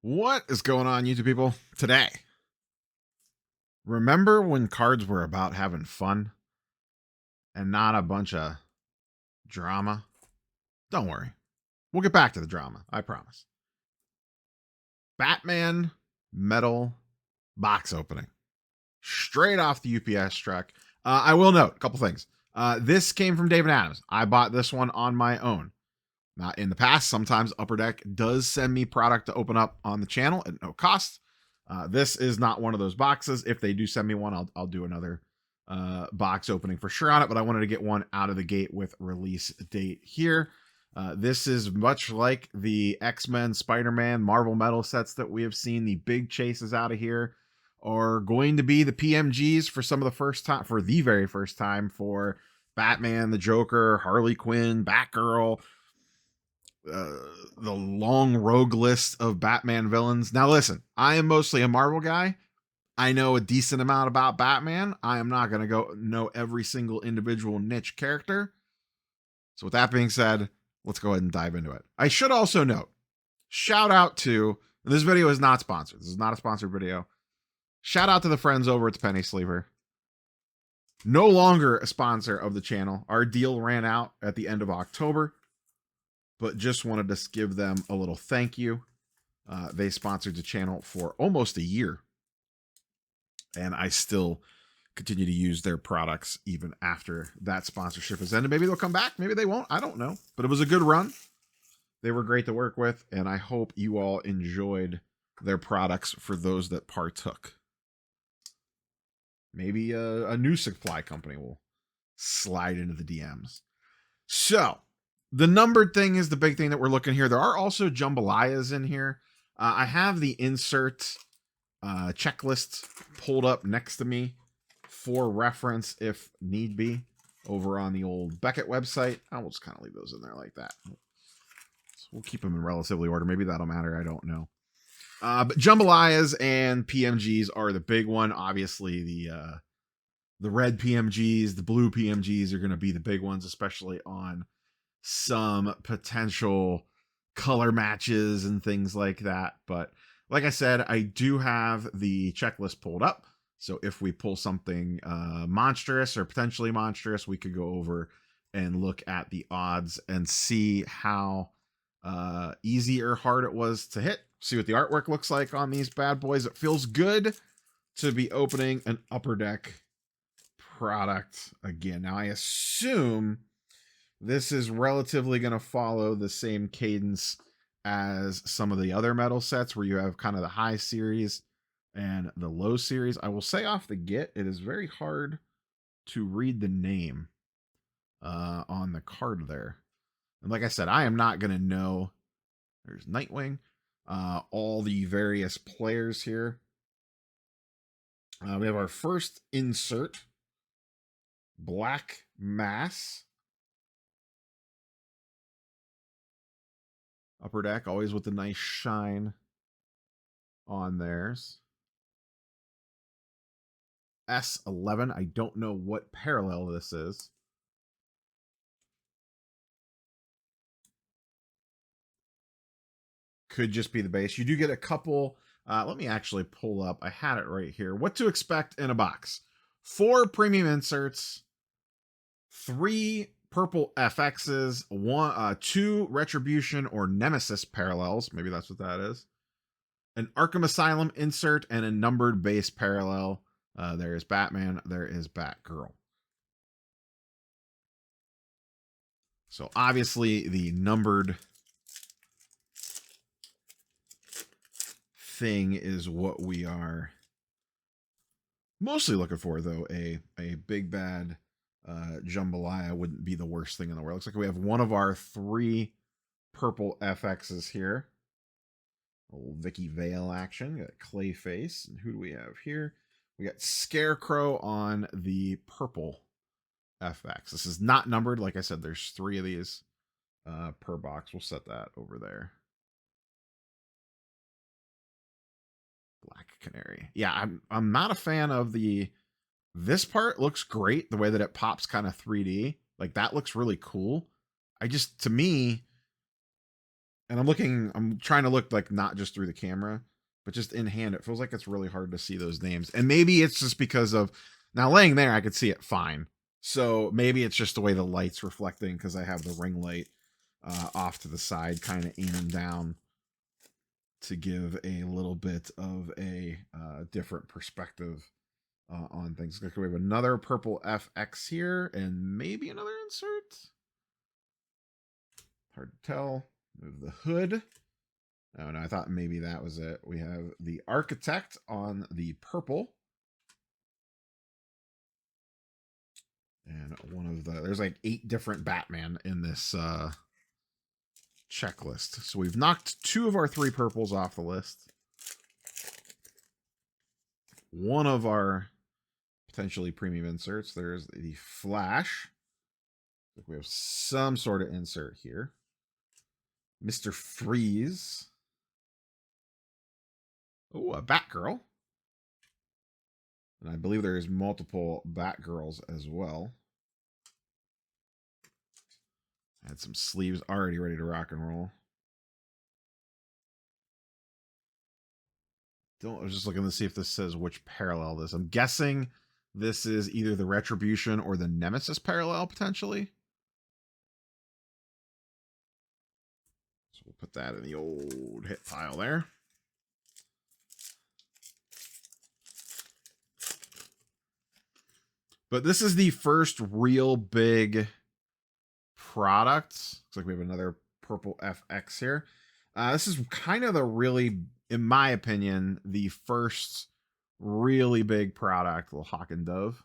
What is going on, YouTube people? Today, remember when cards were about having fun and not a bunch of drama? Don't worry. We'll get back to the drama, I promise. Batman metal box opening. Straight off the UPS truck. I will note a couple things. This came from David Adams. I bought this one on my own. Now, in the past, sometimes Upper Deck does send me product to open up on the channel at no cost. This is not one of those boxes. If they do send me one, I'll do another box opening for sure on it, but I wanted to get one out of the gate with release date here. This is much like the X-Men, Spider-Man, Marvel Metal sets that we have seen. The big chases out of here are going to be the PMGs for some of the first time, for the very first time, for Batman, the Joker, Harley Quinn, Batgirl, the long rogue list of Batman villains. Now listen, I am mostly a Marvel guy. I know a decent amount about Batman. I am not going to go know every single individual niche character. So with that being said, let's go ahead and dive into it. I should also note, shout out to, this video is not sponsored. This is not a sponsored video. Shout out to the friends over at the Penny Sleeper. No longer a sponsor of the channel. Our deal ran out at the end of October, but just wanted to give them a little thank you. They sponsored the channel for almost a year, and I still continue to use their products even after that sponsorship has ended. Maybe they'll come back, maybe they won't, I don't know, but it was a good run. They were great to work with, and I hope you all enjoyed their products for those that partook. Maybe a new supply company will slide into the DMs. So the numbered thing is the big thing that we're looking here. There are also jambalayas in here. I have the insert checklist pulled up next to me for reference if need be over on the old Beckett website. I will just kind of leave those in there like that. So we'll keep them in relatively order. Maybe that'll matter. I don't know. But jambalayas and PMGs are the big one. Obviously, the red PMGs, the blue PMGs are going to be the big ones, especially on some potential color matches and things like that. But like I said, I do have the checklist pulled up. So if we pull something monstrous or potentially monstrous, we could go over and look at the odds and see how easy or hard it was to hit. See what the artwork looks like on these bad boys. It feels good to be opening an Upper Deck product again. Now I assume this is relatively going to follow the same cadence as some of the other metal sets where you have kind of the high series and the low series. I will say off the get, it is very hard to read the name on the card there. And like I said, I am not going to know. There's Nightwing. All the various players here. We have our first insert. Black Mass. Upper Deck, always with the nice shine on theirs. S11. I don't know what parallel this is. Could just be the base. You do get a couple. Let me actually pull up. I had it right here. What to expect in a box. 4 premium inserts. 3 purple FXs. 2 Retribution or Nemesis parallels. Maybe that's what that is. An Arkham Asylum insert and a numbered base parallel. There is Batman. There is Batgirl. So obviously the numbered thing is what we are mostly looking for, though. A big bad jambalaya wouldn't be the worst thing in the world. Looks like we have one of our 3 purple FXs here. Old Vicky Vale action. Got Clayface. And who do we have here? We got Scarecrow on the purple FX. This is not numbered. Like I said, there's 3 of these per box. We'll set that over there. Black Canary. Yeah, I'm not a fan of this part. Looks great. The way that it pops kind of 3D. Like that looks really cool. To me, And I'm trying to look like not just through the camera, but just in hand. It feels like it's really hard to see those names. And maybe it's just because of, now laying there, I could see it fine. So maybe it's just the way the light's reflecting because I have the ring light off to the side, kind of aiming down to give a little bit of a different perspective on things. We have another purple FX here and maybe another insert. Hard to tell. Move the hood. Oh, no, I thought maybe that was it. We have the Architect on the purple. And one of the, there's like 8 different Batman in this checklist. So we've knocked 2 of our 3 purples off the list. One of our potentially premium inserts. There's the Flash. We have some sort of insert here. Mr. Freeze. Oh, a Batgirl. And I believe there's multiple Batgirls as well. Had some sleeves already ready to rock and roll. I was just looking to see if this says which parallel this. I'm guessing this is either the Retribution or the Nemesis parallel, potentially. So we'll put that in the old hit pile there. But this is the first real big product. Looks like we have another purple FX here. This is kind of the really, in my opinion, the first really big product, little Hawk and Dove,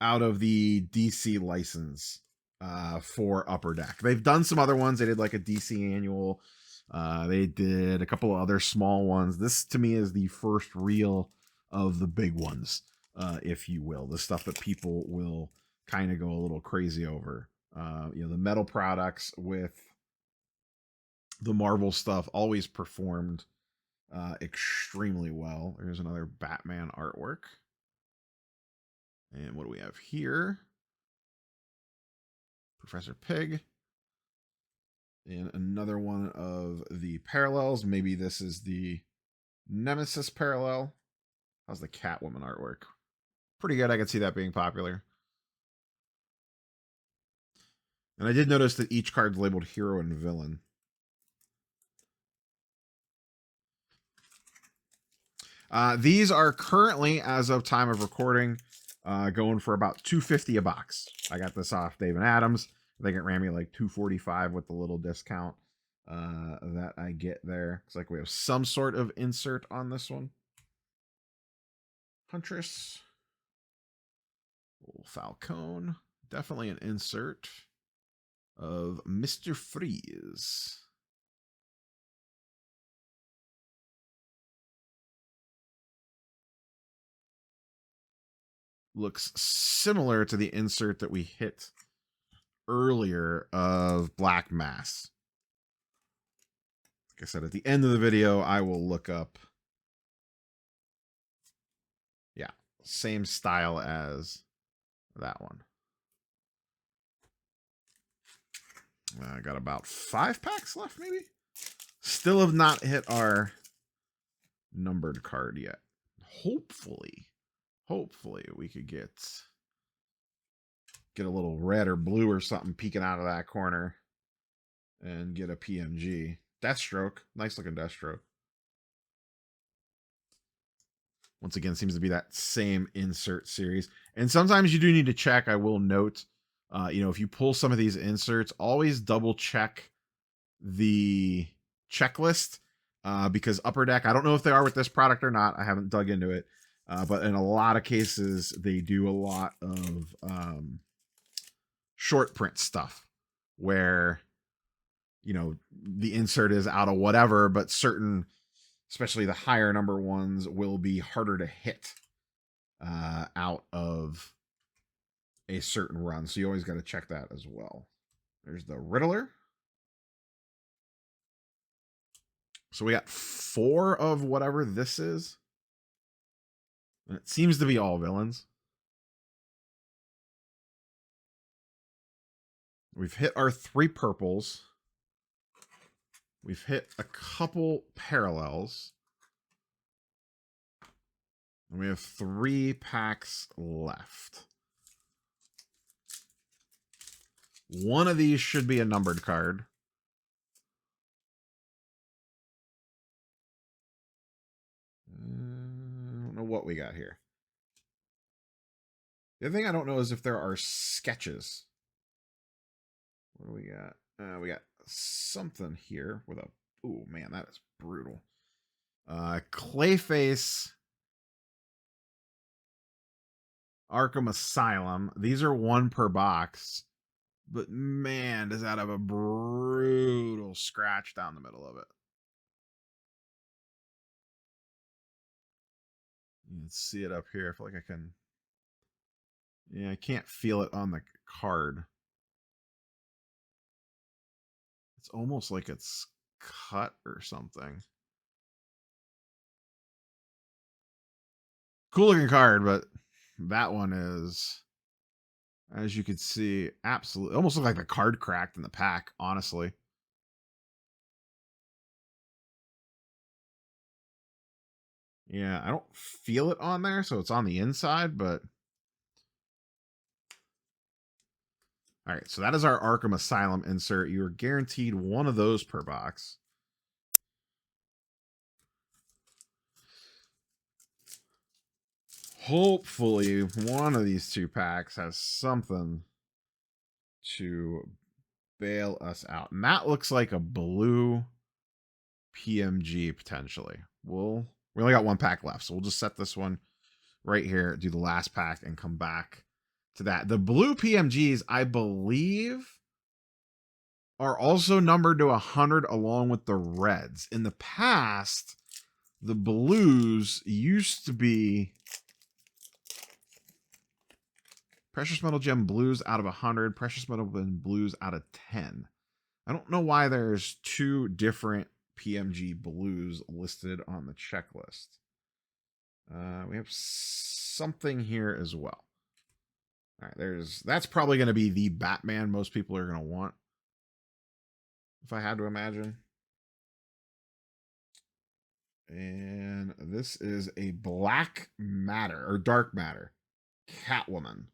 out of the DC license for Upper Deck. They've done some other ones. They did like a DC annual. They did a couple of other small ones. This, to me, is the first real of the big ones, if you will. The stuff that people will kind of go a little crazy over. You know, the metal products with the Marvel stuff always performed extremely well. There's another Batman artwork. And what do we have here? Professor Pig. And another one of the parallels. Maybe this is the Nemesis parallel. How's the Catwoman artwork? Pretty good. I could see that being popular. And I did notice that each card's labeled hero and villain. These are currently, as of time of recording, going for about $2.50 a box. I got this off Dave and Adams. I think it ran me like $2.45 with the little discount that I get there. It's like we have some sort of insert on this one. Huntress. Old Falcone. Definitely an insert of Mr. Freeze. Looks similar to the insert that we hit earlier of Black Mass. Like I said, at the end of the video, I will look up. Yeah, same style as that one. I got about 5 packs left, maybe. Still have not hit our numbered card yet. Hopefully we could get a little red or blue or something peeking out of that corner and get a PMG. Deathstroke. Nice looking Deathstroke. Once again, seems to be that same insert series. And sometimes you do need to check. I will note, you know, if you pull some of these inserts, always double check the checklist because Upper Deck, I don't know if they are with this product or not. I haven't dug into it. But in a lot of cases, they do a lot of short print stuff where, you know, the insert is out of whatever, but certain, especially the higher number ones, will be harder to hit out of a certain run. So you always got to check that as well. There's the Riddler. So we got 4 of whatever this is. And it seems to be all villains. We've hit our 3 purples. We've hit a couple parallels. And we have 3 packs left. One of these should be a numbered card. I don't know what we got here. The other thing I don't know is if there are sketches. What do we got? We got something here with a... Oh, man, that is brutal. Clayface... Arkham Asylum. These are 1 per box. But man, does that have a brutal scratch down the middle of it. You can see it up here. I feel like I can... Yeah, I can't feel it on the card. It's almost like it's cut or something. Cool looking card, but that one is, as you can see, absolutely almost look like the card cracked in the pack, honestly. Yeah, I don't feel it on there, so it's on the inside, but... All right, so that is our Arkham Asylum insert. You're guaranteed 1 of those per box. Hopefully, one of these 2 packs has something to bail us out. And that looks like a blue PMG, potentially. We only got 1 pack left, so we'll just set this one right here, do the last pack, and come back to that. The blue PMGs, I believe, are also numbered to 100 along with the reds. In the past, the blues used to be Precious Metal Gem Blues out of 100, Precious Metal Gem Blues out of 10. I don't know why there's 2 different PMG blues listed on the checklist. We have something here as well. All right, that's probably going to be the Batman most people are going to want, if I had to imagine. And this is a Black Matter, or Dark Matter, Catwoman.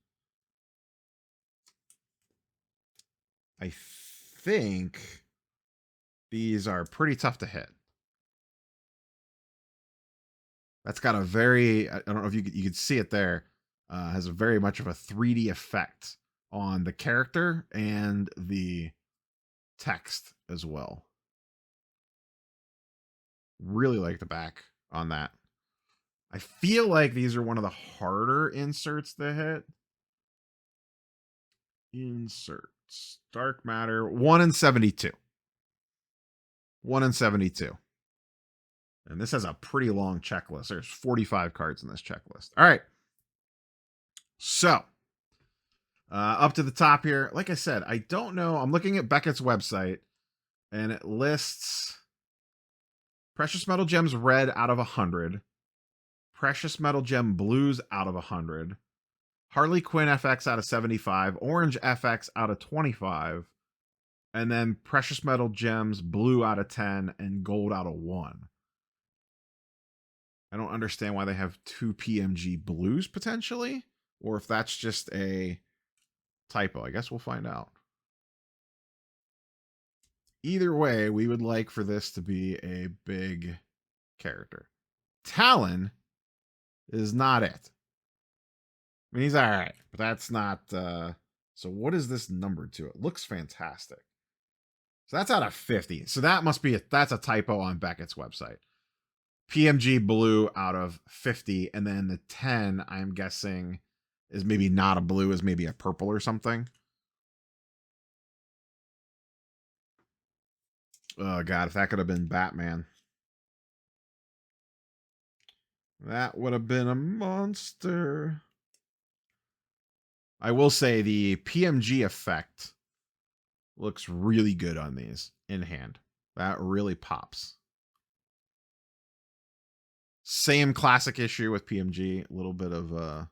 I think these are pretty tough to hit. That's got a very, I don't know if you could see it there, has a very much of a 3D effect on the character and the text as well. Really like the back on that. I feel like these are one of the harder inserts to hit. Inserts. Dark Matter. 1 in 72. 1 in 72. And this has a pretty long checklist. There's 45 cards in this checklist. All right. So, up to the top here. Like I said, I don't know. I'm looking at Beckett's website, and it lists Precious Metal Gems Red out of 100. Precious Metal Gem Blues out of 100. Harley Quinn FX out of 75. Orange FX out of 25. And then Precious Metal Gems Blue out of 10 and Gold out of 1. I don't understand why they have 2 PMG Blues potentially, or if that's just a typo. I guess we'll find out. Either way, we would like for this to be a big character. Talon is not it. I mean, he's all right, but that's not... So what is this numbered to? It looks fantastic. So that's out of 50. So that must be... That's a typo on Beckett's website. PMG Blue out of 50. And then the 10, I'm guessing, is maybe not a blue, is maybe a purple or something. Oh, God, if that could have been Batman. That would have been a monster. I will say the PMG effect looks really good on these in hand. That really pops. Same classic issue with PMG. A little bit of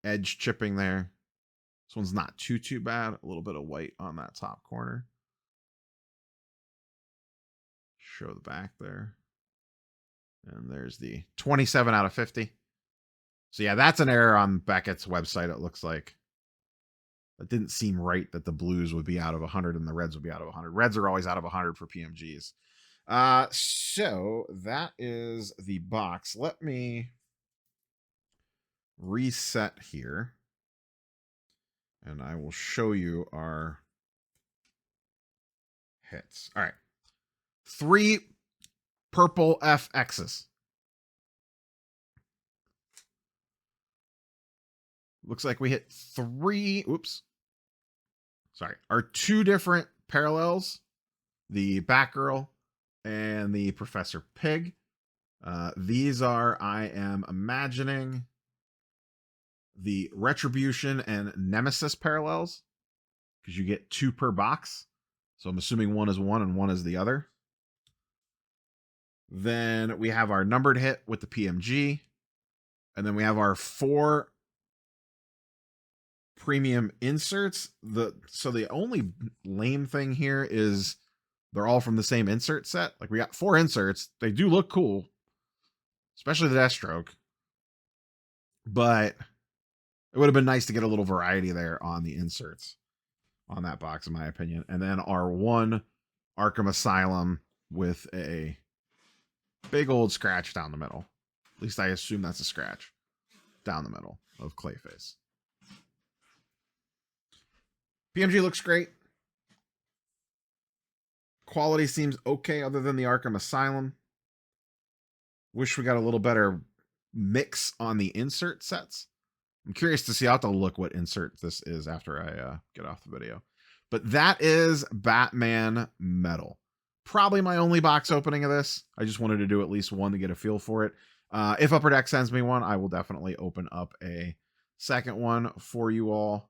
edge chipping there. This one's not too bad. A little bit of white on that top corner. show the back there. And there's the 27 out of 50. So yeah, that's an error on Beckett's website, it looks like. It didn't seem right that the blues would be out of 100 and the reds would be out of 100. Reds are always out of 100 for PMGs. So that is the box. Let me reset here. And I will show you our hits. All right. 3 purple FXs. Looks like we hit 3. Oops. Sorry. Our 2 different parallels. The Batgirl and the Professor Pig. These are, I am imagining, the Retribution and Nemesis parallels, because you get 2 per box. So I'm assuming one is one and one is the other. Then we have our numbered hit with the PMG. And then we have our 4 premium inserts. So the only lame thing here is they're all from the same insert set. Like, we got 4 inserts. They do look cool, especially the Deathstroke. But it would have been nice to get a little variety there on the inserts on that box, in my opinion. And then our 1 Arkham Asylum with a big old scratch down the middle. At least I assume that's a scratch down the middle of Clayface. PMG looks great. Quality seems okay other than the Arkham Asylum. Wish we got a little better mix on the insert sets. I'm curious to see. I'll have to look what insert this is after I get off the video. But that is Batman Metal. Probably my only box opening of this. I just wanted to do at least one to get a feel for it. If Upper Deck sends me one, I will definitely open up a second one for you all.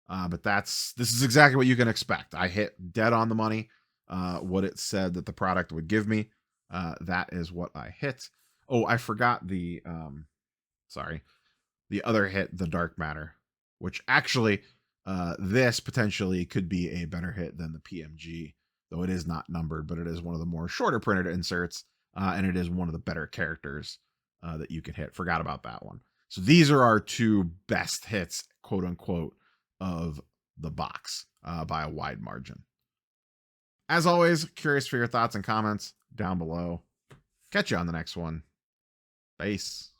But this is exactly what you can expect. I hit dead on the money. What it said that the product would give me. That is what I hit. Oh, I forgot the other hit, the Dark Matter, which actually this potentially could be a better hit than the PMG, though it is not numbered, but it is one of the more shorter printed inserts, and it is one of the better characters that you can hit. Forgot about that one. So these are our 2 best hits, quote unquote, of the box by a wide margin. As always, curious for your thoughts and comments down below. Catch you on the next one. Peace.